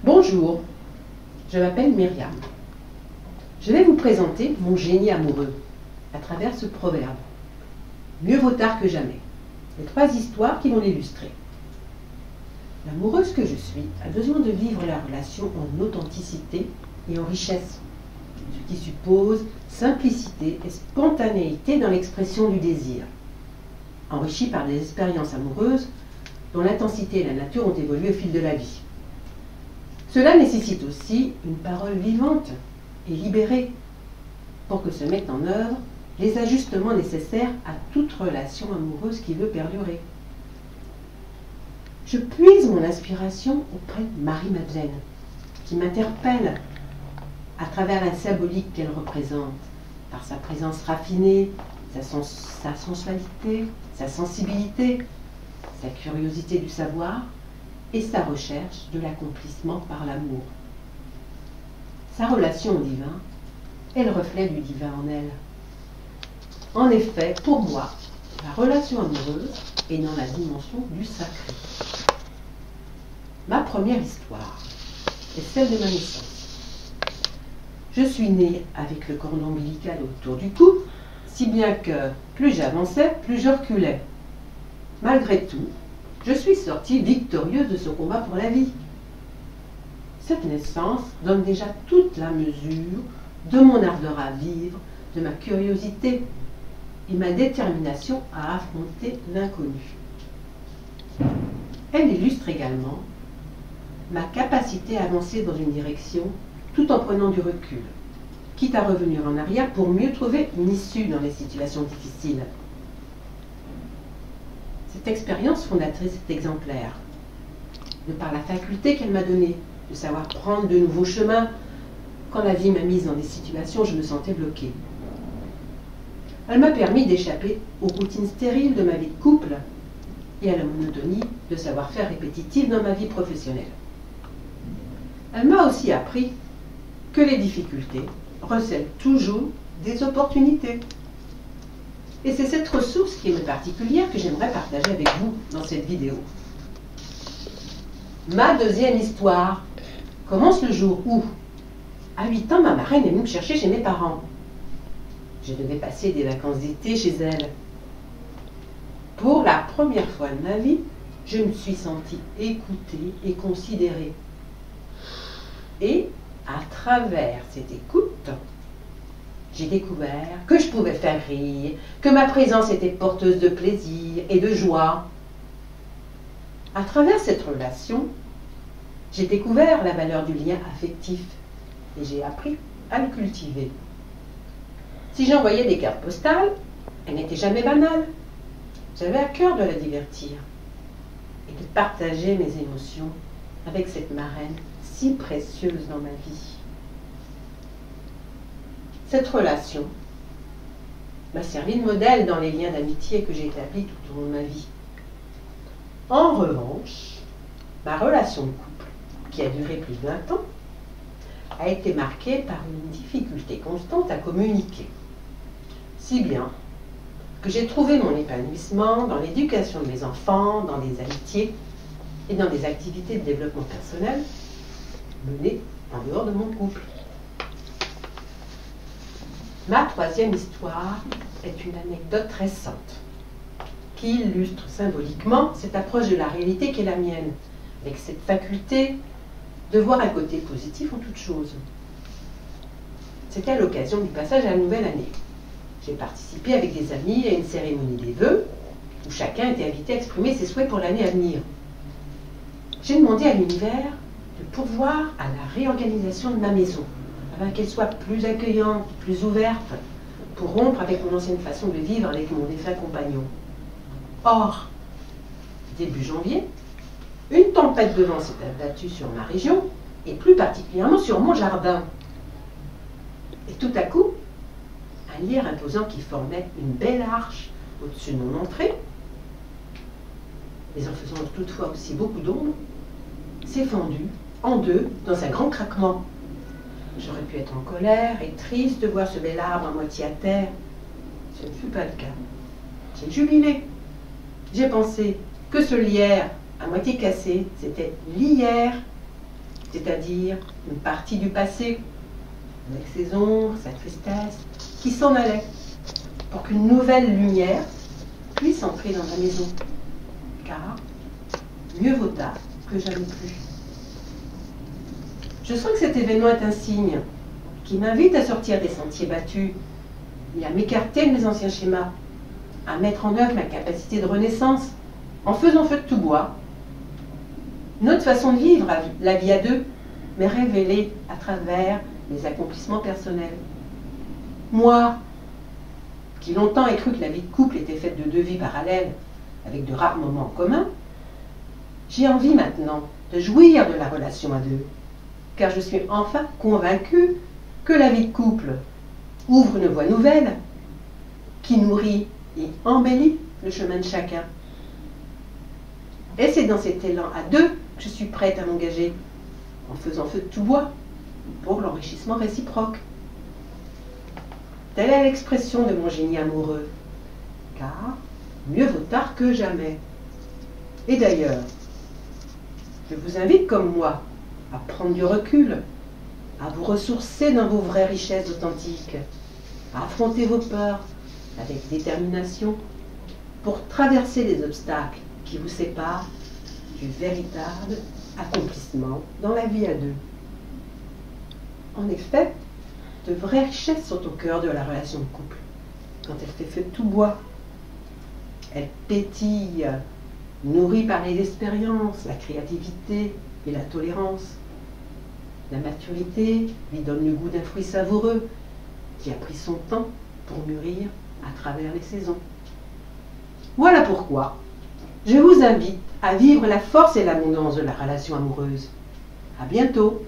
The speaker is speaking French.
Bonjour, je m'appelle Myriam. Je vais vous présenter mon génie amoureux à travers ce proverbe. Mieux vaut tard que jamais. Les 3 histoires qui vont l'illustrer. L'amoureuse que je suis a besoin de vivre la relation en authenticité et en richesse, ce qui suppose simplicité et spontanéité dans l'expression du désir, enrichi par des expériences amoureuses dont l'intensité et la nature ont évolué au fil de la vie. Cela nécessite aussi une parole vivante et libérée pour que se mettent en œuvre les ajustements nécessaires à toute relation amoureuse qui veut perdurer. Je puise mon inspiration auprès de Marie-Madeleine, qui m'interpelle à travers la symbolique qu'elle représente, par sa présence raffinée, sa sensualité, sa sensibilité, sa curiosité du savoir et sa recherche de l'accomplissement par l'amour. Sa relation au divin est le reflet du divin en elle. En effet, pour moi, la relation amoureuse est dans la dimension du sacré. Ma première histoire est celle de ma naissance. Je suis née avec le cordon ombilical autour du cou, si bien que plus j'avançais, plus je reculais. Malgré tout, je suis sortie victorieuse de ce combat pour la vie. Cette naissance donne déjà toute la mesure de mon ardeur à vivre, de ma curiosité et ma détermination à affronter l'inconnu. Elle illustre également ma capacité à avancer dans une direction tout en prenant du recul, quitte à revenir en arrière pour mieux trouver une issue dans les situations difficiles. Cette expérience fondatrice est exemplaire, de par la faculté qu'elle m'a donnée de savoir prendre de nouveaux chemins quand la vie m'a mise dans des situations où je me sentais bloquée. Elle m'a permis d'échapper aux routines stériles de ma vie de couple et à la monotonie de savoir-faire répétitif dans ma vie professionnelle. Elle m'a aussi appris que les difficultés recèlent toujours des opportunités. Et c'est cette ressource qui est particulière que j'aimerais partager avec vous dans cette vidéo. Ma deuxième histoire commence le jour où, à 8 ans, ma marraine est venue me chercher chez mes parents. Je devais passer des vacances d'été chez elle. Pour la première fois de ma vie, je me suis sentie écoutée et considérée. Et à travers cette écoute, j'ai découvert que je pouvais faire rire, que ma présence était porteuse de plaisir et de joie. À travers cette relation, j'ai découvert la valeur du lien affectif et j'ai appris à le cultiver. Si j'envoyais des cartes postales, elles n'étaient jamais banales. J'avais à cœur de la divertir et de partager mes émotions avec cette marraine si précieuse dans ma vie. Cette relation m'a servi de modèle dans les liens d'amitié que j'ai établis tout au long de ma vie. En revanche, ma relation de couple, qui a duré plus de 20 ans, a été marquée par une difficulté constante à communiquer. Si bien que j'ai trouvé mon épanouissement dans l'éducation de mes enfants, dans des amitiés et dans des activités de développement personnel menées en dehors de mon couple. Ma troisième histoire est une anecdote récente qui illustre symboliquement cette approche de la réalité qui est la mienne, avec cette faculté de voir un côté positif en toute chose. C'était à l'occasion du passage à la nouvelle année. J'ai participé avec des amis à une cérémonie des vœux où chacun était invité à exprimer ses souhaits pour l'année à venir. J'ai demandé à l'univers de pourvoir à la réorganisation de ma maison, afin qu'elle soit plus accueillante, plus ouverte, pour rompre avec mon ancienne façon de vivre avec mon défunt compagnon. Or, début janvier, une tempête de vent s'est abattue sur ma région, et plus particulièrement sur mon jardin. Et tout à coup, un lierre imposant qui formait une belle arche au-dessus de mon entrée, mais en faisant toutefois aussi beaucoup d'ombre, s'est fendu en deux dans un grand craquement. J'aurais pu être en colère et triste de voir ce bel arbre à moitié à terre. Ce ne fut pas le cas. J'ai jubilé. J'ai pensé que ce lierre à moitié cassé, c'était l'hier c'est-à-dire une partie du passé, avec ses ombres, sa tristesse, qui s'en allait, pour qu'une nouvelle lumière puisse entrer dans la maison. Car mieux vaut tard que jamais plus. Je sens que cet événement est un signe qui m'invite à sortir des sentiers battus et à m'écarter de mes anciens schémas, à mettre en œuvre ma capacité de renaissance en faisant feu de tout bois. Notre façon de vivre la vie à deux m'est révélée à travers mes accomplissements personnels. Moi, qui longtemps ai cru que la vie de couple était faite de deux vies parallèles, avec de rares moments en commun, j'ai envie maintenant de jouir de la relation à deux, car je suis enfin convaincue que la vie de couple ouvre une voie nouvelle qui nourrit et embellit le chemin de chacun. Et c'est dans cet élan à deux que je suis prête à m'engager, en faisant feu de tout bois, pour l'enrichissement réciproque. Telle est l'expression de mon génie amoureux, car mieux vaut tard que jamais. Et d'ailleurs, je vous invite comme moi à prendre du recul, à vous ressourcer dans vos vraies richesses authentiques, à affronter vos peurs avec détermination pour traverser les obstacles qui vous séparent du véritable accomplissement dans la vie à deux. En effet, de vraies richesses sont au cœur de la relation de couple, quand elle fait feu de tout bois. Elle pétille, nourrie par les expériences, la créativité et la tolérance. La maturité lui donne le goût d'un fruit savoureux qui a pris son temps pour mûrir à travers les saisons. Voilà pourquoi je vous invite à vivre la force et l'abondance de la relation amoureuse. À bientôt!